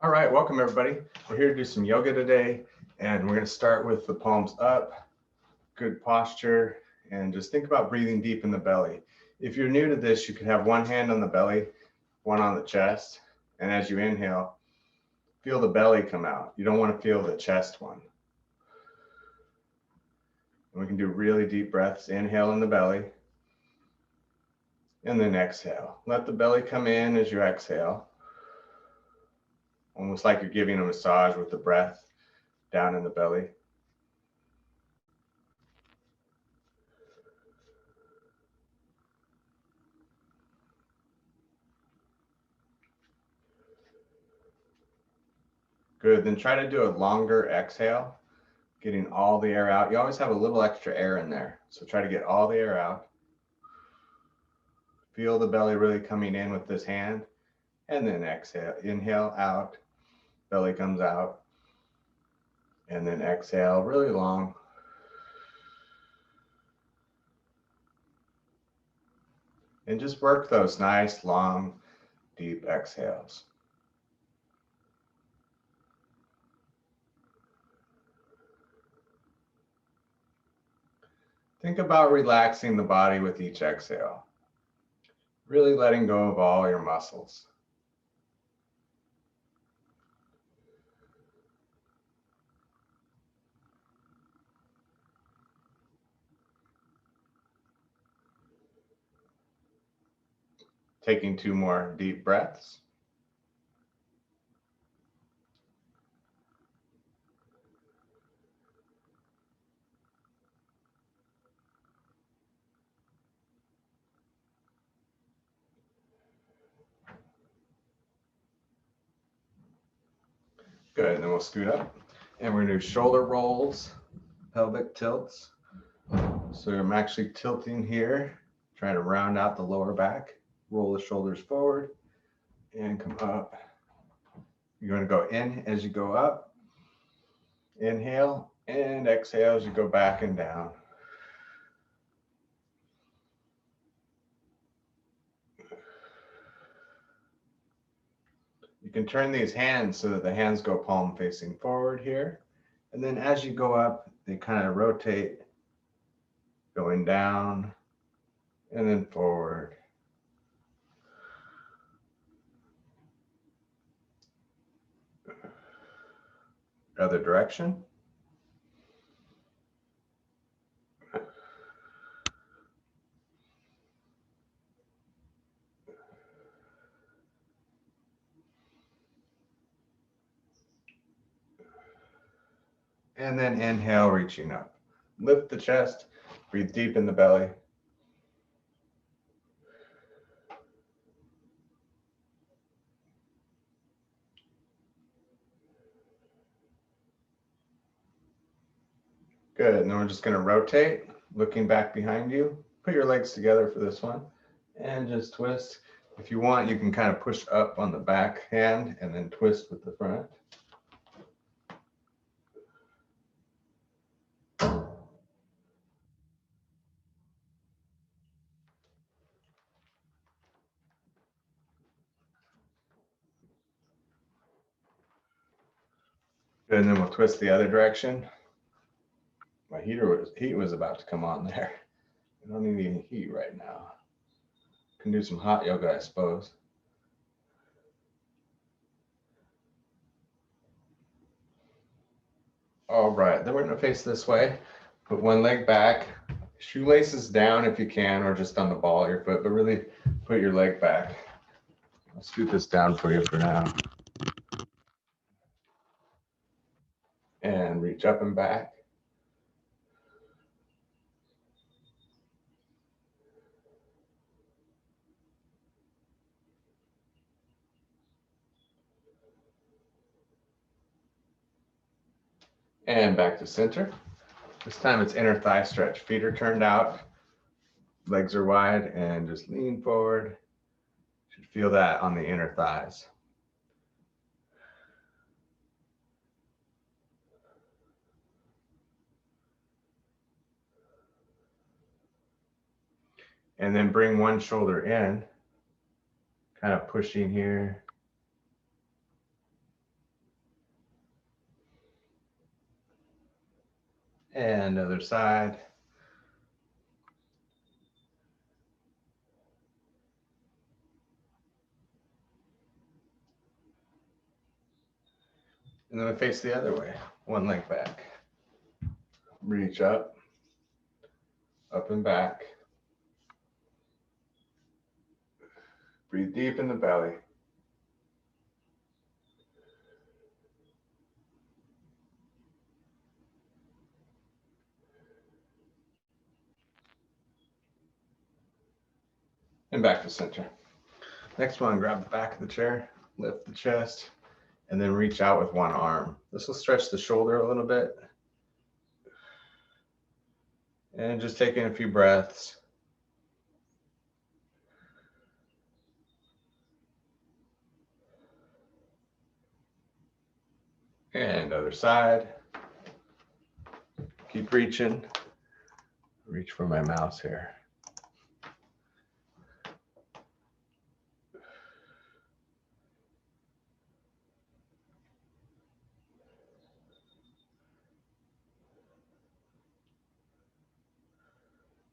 All right, welcome everybody. We're here to do some yoga today, and we're going to start with the palms up, good posture, and just think about breathing deep in the belly. If you're new to this, you can have one hand on the belly, one on the chest, and as you inhale, feel the belly come out. You don't want to feel the chest one. And we can do really deep breaths. Inhale in the belly, and then exhale. Let the belly come in as you exhale. Almost like you're giving a massage with the breath down in the belly. Good, then try to do a longer exhale, getting all the air out. You always have a little extra air in there, so try to get all the air out. Feel the belly really coming in with this hand, and then exhale. Inhale out, belly comes out, and then exhale really long. And just work those nice, long, deep exhales. Think about relaxing the body with each exhale, really letting go of all your muscles. Taking 2 more deep breaths. Good, and then we'll scoot up. And we're gonna do shoulder rolls, pelvic tilts. So I'm actually tilting here, trying to round out the lower back. Roll the shoulders forward and come up. You're gonna go in as you go up. Inhale and exhale as you go back and down. You can turn these hands so that the hands go palm facing forward here. And then as you go up, they kind of rotate, going down and then forward. Other direction. And then inhale, reaching up. Lift the chest, breathe deep in the belly. Good, and then we're just gonna rotate, looking back behind you. Put your legs together for this one, and just twist. If you want, you can kind of push up on the back hand and then twist with the front. Good, and then we'll twist the other direction. My heat was about to come on there. I don't need any heat right now. Can do some hot yoga, I suppose. All right, then we're gonna face this way. Put one leg back, shoelaces down if you can, or just on the ball of your foot, but really put your leg back. I'll scoot this down for you for now. And reach up and back. And back to center. This time it's inner thigh stretch. Feet are turned out, legs are wide, and just lean forward. You should feel that on the inner thighs. And then bring one shoulder in, kind of pushing here. And other side. And then we face the other way. One leg back. Reach up and back. Breathe deep in the belly. And back to center. Next one, grab the back of the chair, lift the chest, and then reach out with one arm. This will stretch the shoulder a little bit. And just taking a few breaths. And other side. Keep reaching. Reach for my mouse here.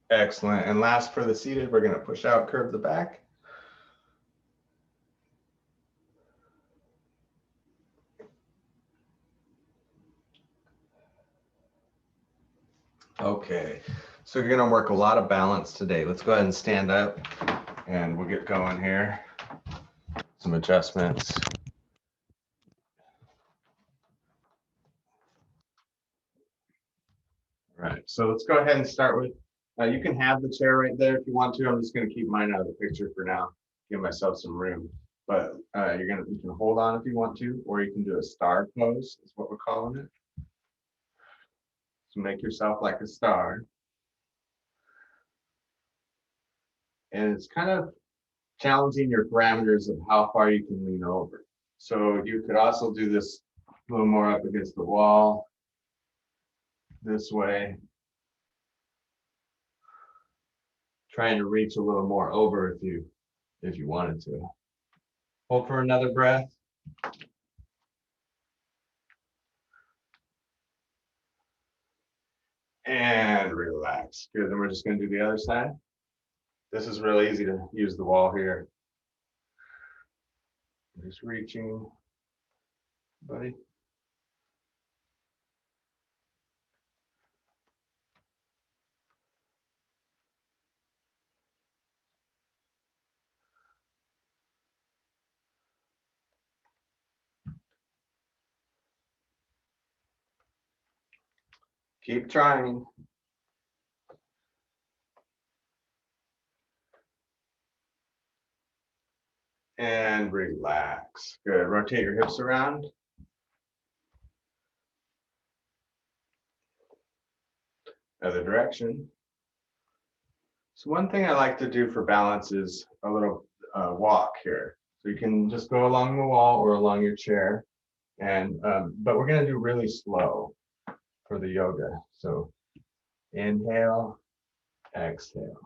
Excellent. And last for the seated, we're going to push out, curve the back. Okay, so you're going to work a lot of balance today. Let's go ahead and stand up and we'll get going here. Some adjustments. All right, so let's go ahead and start with, you can have the chair right there if you want to. I'm just going to keep mine out of the picture for now, give myself some room. But you can hold on if you want to, or you can do a star pose, is what we're calling it. So make yourself like a star. And it's kind of challenging your parameters of how far you can lean over. So you could also do this a little more up against the wall, this way. Trying to reach a little more over if you wanted to. Hold for another breath. And relax. Good, then we're just gonna do the other side. This is really easy to use the wall here. Just reaching, buddy. Keep trying. And relax. Good, rotate your hips around. Other direction. So one thing I like to do for balance is a little walk here. So you can just go along the wall or along your chair, and but we're going to do really slow for the yoga. So inhale, exhale.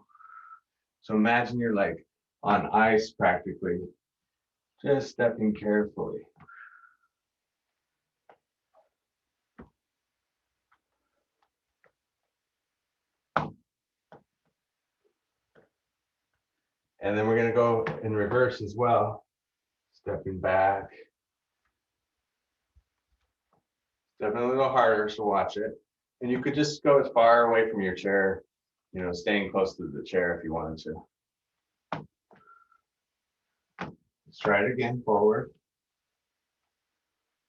So imagine you're like on ice practically, just stepping carefully. And then we're going to go in reverse as well, stepping back. Definitely a little harder, so watch it. And you could just go as far away from your chair, you know, staying close to the chair if you wanted to. Let's try it again, forward.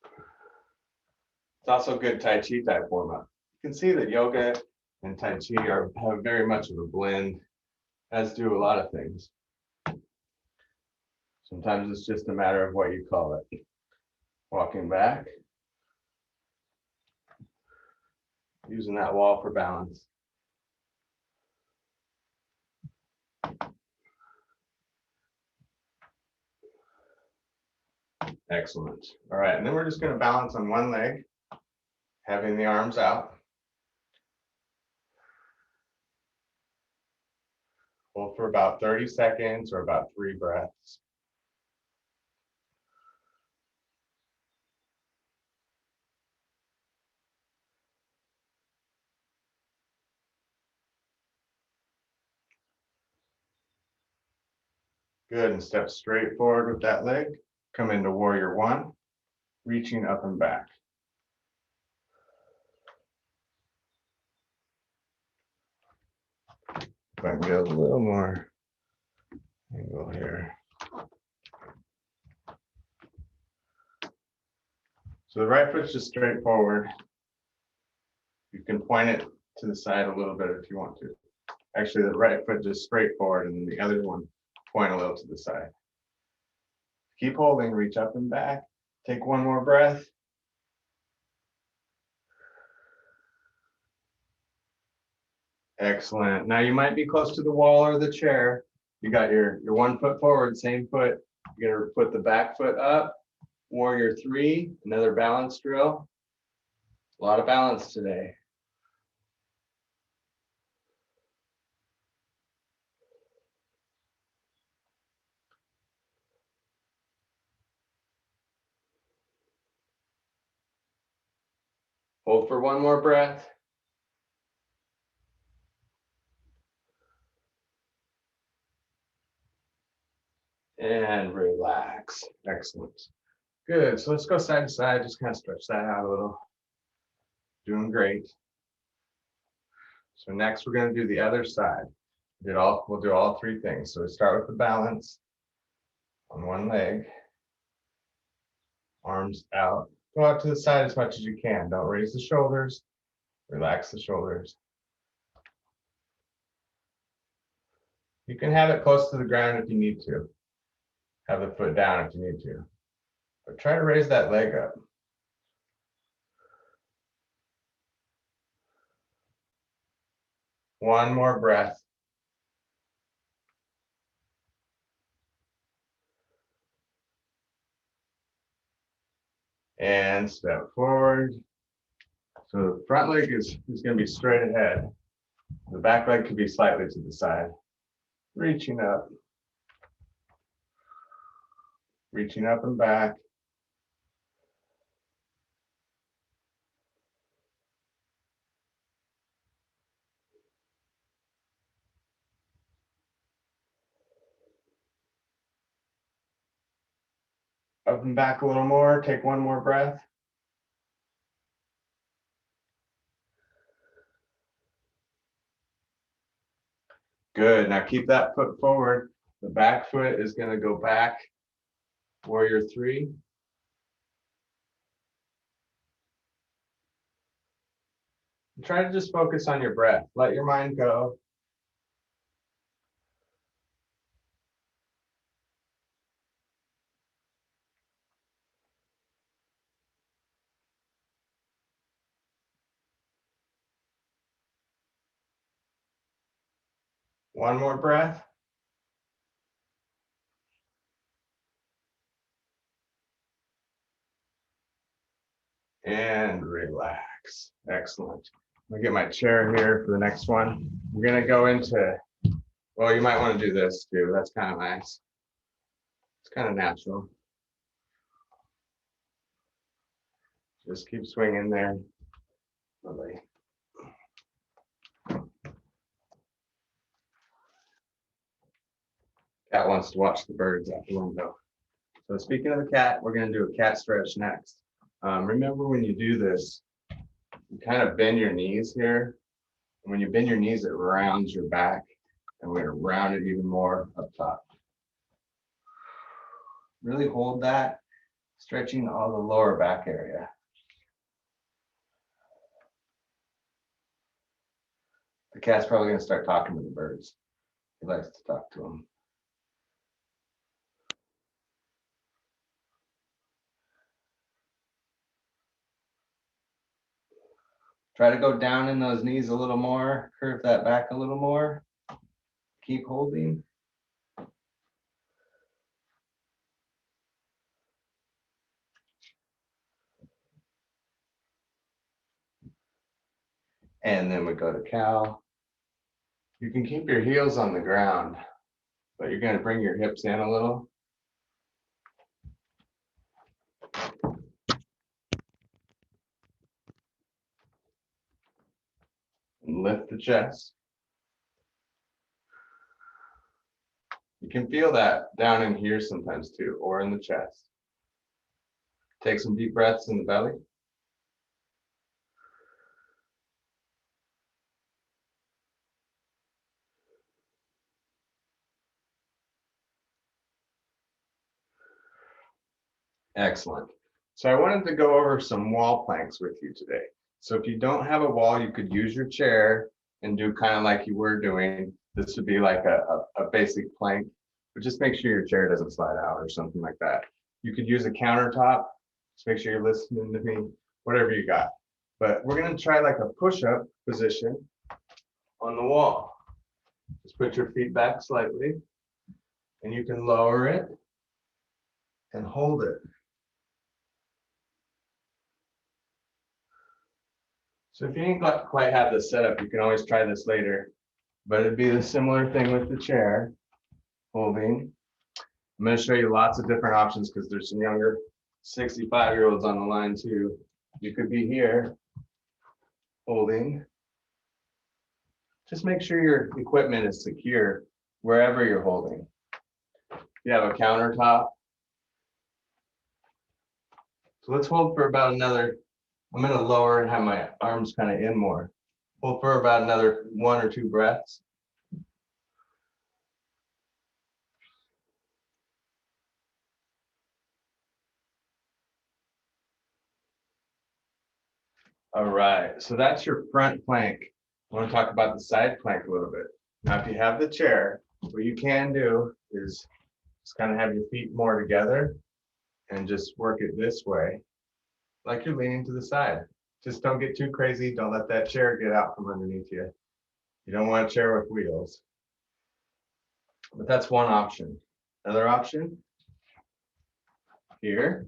It's also good Tai Chi type warm up. You can see that yoga and Tai Chi have very much of a blend, as do a lot of things. Sometimes it's just a matter of what you call it. Walking back. Using that wall for balance. Excellent. All right, and then we're just going to balance on one leg, having the arms out. Hold for about 30 seconds or about 3 breaths. Good, and step straight forward with that leg. Come into warrior one, reaching up and back. If I can get a little more angle here. So the right foot's just straight forward. You can point it to the side a little bit if you want to. Actually, the right foot just straight forward, and then the other one point a little to the side. Keep holding, reach up and back. Take one more breath. Excellent. Now you might be close to the wall or the chair. You got your 1 foot forward, same foot. You're gonna put the back foot up. Warrior three, another balance drill. A lot of balance today. Hold for one more breath. And relax. Excellent. Good. So let's go side to side. Just kind of stretch that out a little. Doing great. So next we're going to do the other side. We'll do all three things. So we start with the balance on one leg. Arms out. Go out to the side as much as you can. Don't raise the shoulders. Relax the shoulders. You can have it close to the ground if you need to. Have the foot down if you need to. But try to raise that leg up. One more breath. And step forward. So the front leg is going to be straight ahead. The back leg could be slightly to the side. Reaching up. Reaching up and back. Up and back a little more. Take one more breath. Good. Now keep that foot forward. The back foot is going to go back. Warrior three. And try to just focus on your breath. Let your mind go. One more breath. And relax. Excellent. I'm gonna get my chair here for the next one. We're gonna go into, well, you might want to do this too. That's kind of nice. It's kind of natural. Just keep swinging there. Lovely. Cat wants to watch the birds out the window. So speaking of the cat, we're going to do a cat stretch next. Remember when you do this, you kind of bend your knees here. And when you bend your knees, it rounds your back. And we're going to round it even more up top. Really hold that, stretching all the lower back area. The cat's probably going to start talking to the birds. He likes to talk to them. Try to go down in those knees a little more, curve that back a little more. Keep holding. And then we go to cow. You can keep your heels on the ground, but you're going to bring your hips in a little. And lift the chest. You can feel that down in here sometimes too, or in the chest. Take some deep breaths in the belly. Excellent. So I wanted to go over some wall planks with you today. So if you don't have a wall, you could use your chair and do kind of like you were doing. This would be like a basic plank, but just make sure your chair doesn't slide out or something like that. You could use a countertop. Just make sure you're listening to me, whatever you got. But we're going to try like a push-up position on the wall. Just put your feet back slightly, and you can lower it and hold it. So if you ain't quite have this set up, you can always try this later, but it'd be a similar thing with the chair, holding. I'm going to show you lots of different options because there's some younger 65-year-olds on the line too. You could be here, holding. Just make sure your equipment is secure wherever you're holding. You have a countertop. So let's hold for about another, I'm going to lower and have my arms kind of in more. Hold for about another 1 or 2 breaths. All right, so that's your front plank. I want to talk about the side plank a little bit. Now, if you have the chair, what you can do is just kind of have your feet more together and just work it this way, like you're leaning to the side. Just don't get too crazy. Don't let that chair get out from underneath you. You don't want a chair with wheels. But that's one option. Another option, here.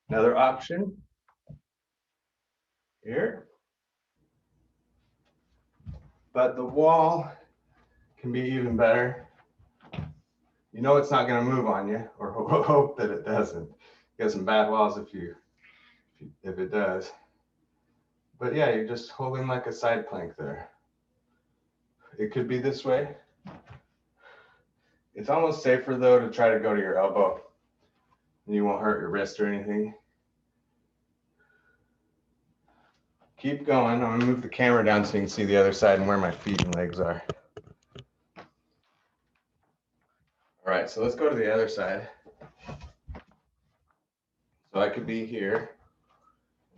Another option, here. But the wall can be even better. You know it's not going to move on you, or hope that it doesn't. You got some bad walls if it does. But yeah, you're just holding like a side plank there. It could be this way. It's almost safer though to try to go to your elbow, and you won't hurt your wrist or anything. Keep going. I'm gonna move the camera down so you can see the other side and where my feet and legs are. All right, so let's go to the other side. So I could be here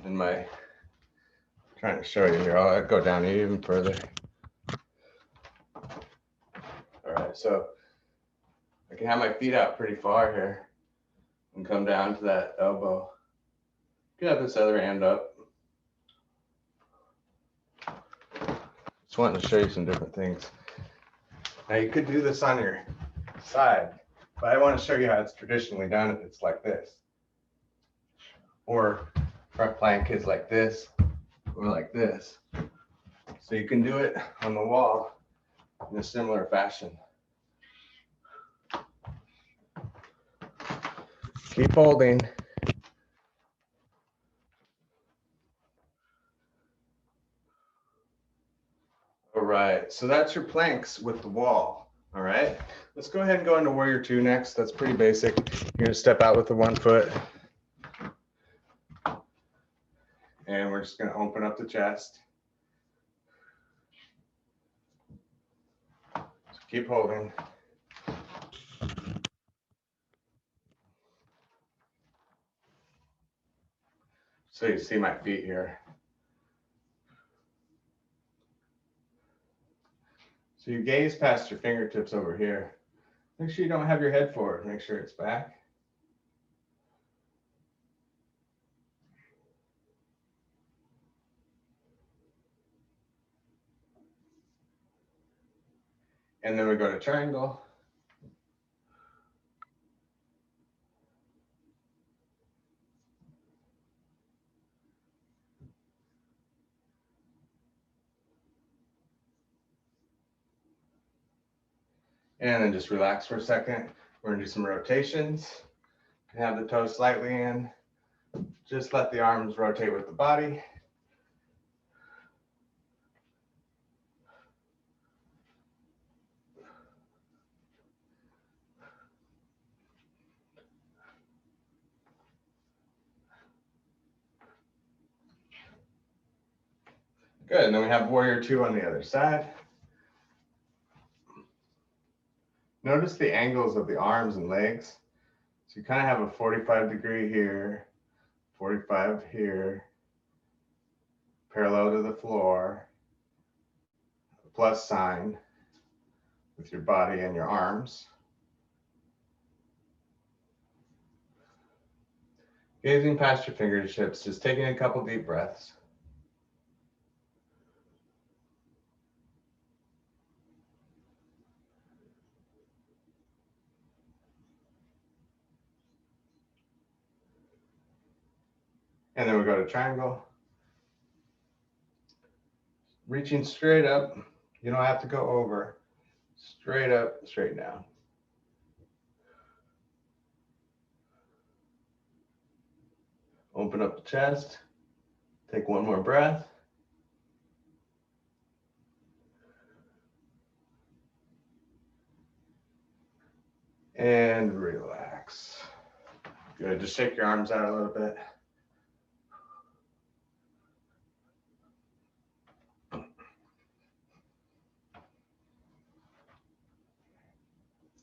in my, trying to show you here. I'll go down even further. All right, so I can have my feet out pretty far here and come down to that elbow. You can have this other hand up. Just wanting to show you some different things. Now you could do this on your side, but I want to show you how it's traditionally done if it's like this. Or front plank is like this, or like this. So you can do it on the wall in a similar fashion. Keep holding. All right, so that's your planks with the wall. All right, let's go ahead and go into warrior 2 next. That's pretty basic. You're gonna step out with the 1 foot. And we're just gonna open up the chest. So keep holding. So you see my feet here. So you gaze past your fingertips over here. Make sure you don't have your head forward. Make sure it's back. And then we go to triangle. And then just relax for a second. We're gonna do some rotations. Have the toes slightly in. Just let the arms rotate with the body. Good, and then we have warrior two on the other side. Notice the angles of the arms and legs. So you kind of have a 45-degree here, 45 here, parallel to the floor, a plus sign with your body and your arms. Gazing past your fingertips, just taking a couple deep breaths. And then we go to triangle. Reaching straight up. You don't have to go over. Straight up, straight down. Open up the chest. Take one more breath. And relax. Good, just shake your arms out a little bit.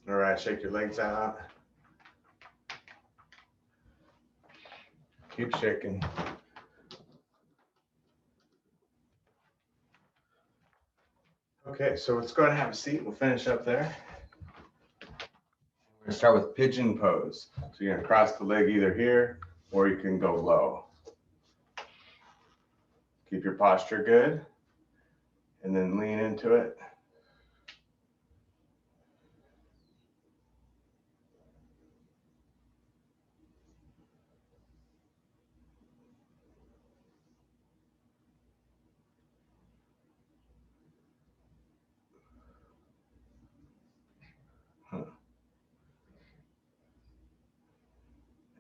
All right, shake your legs out. Keep shaking. Okay, so let's go ahead and have a seat. We'll finish up there. We're gonna start with pigeon pose. So you're gonna cross the leg either here or you can go low. Keep your posture good and then lean into it.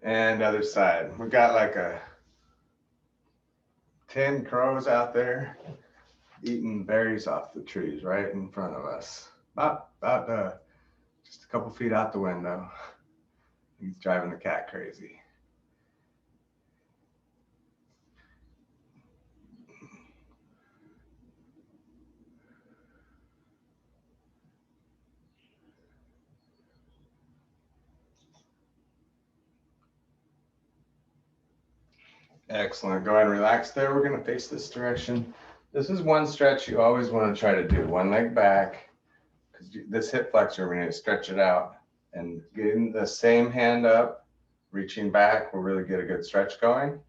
And other side. We got like 10 crows out there eating berries off the trees right in front of us. About just a couple feet out the window. He's driving the cat crazy. Excellent. Go ahead and relax there. We're going to face this direction. This is one stretch you always want to try to do. One leg back, because this hip flexor, we're going to stretch it out. And getting the same hand up, reaching back, will really get a good stretch going.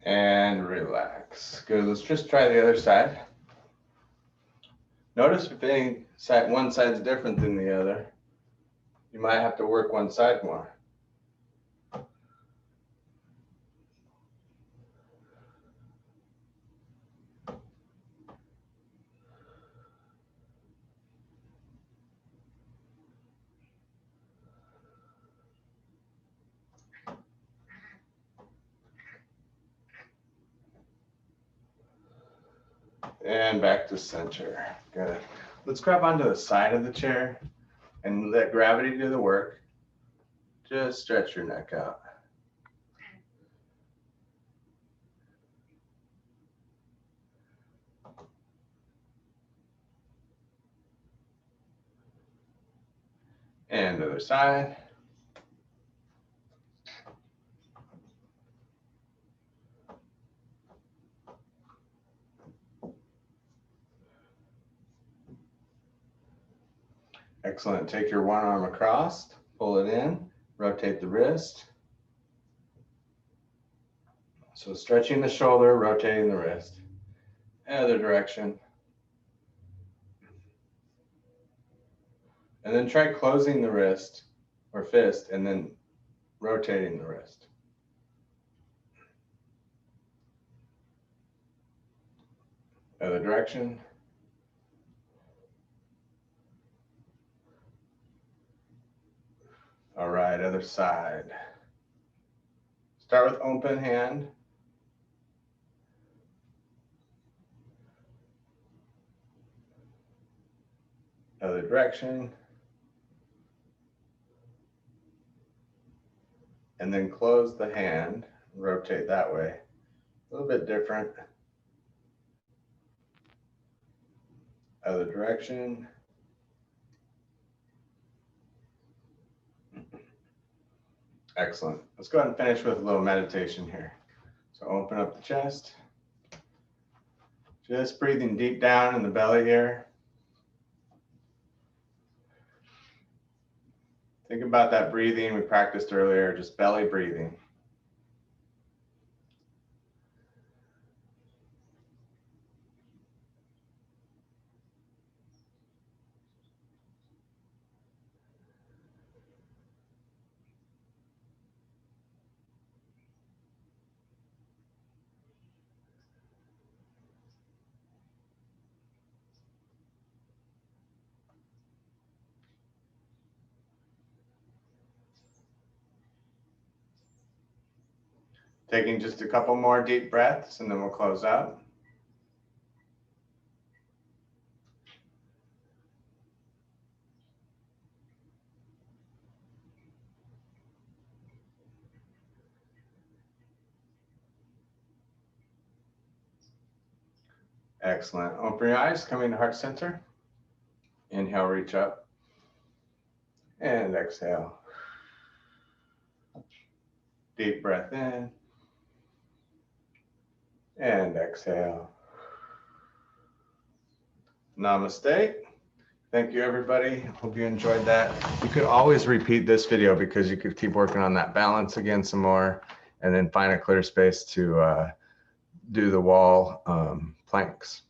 And relax. Good. Let's just try the other side. Notice if one side's different than the other. You might have to work one side more. And back to center. Good. Let's grab onto the side of the chair and let gravity do the work. Just stretch your neck out. And other side. Excellent. Take your one arm across, pull it in, rotate the wrist. So stretching the shoulder, rotating the wrist. Other direction. And then try closing the wrist or fist and then rotating the wrist. Other direction. All right, other side. Start with open hand. Other direction. And then close the hand, rotate that way. A little bit different. Other direction. Excellent. Let's go ahead and finish with a little meditation here. So open up the chest. Just breathing deep down in the belly here. Think about that breathing we practiced earlier, just belly breathing. Taking just a couple more deep breaths and then we'll close out. Excellent. Open your eyes, coming to heart center. Inhale, reach up. And exhale. Deep breath in. And exhale. Namaste. Thank you, everybody. Hope you enjoyed that. You could always repeat this video because you could keep working on that balance again some more and then find a clear space to do the wall planks.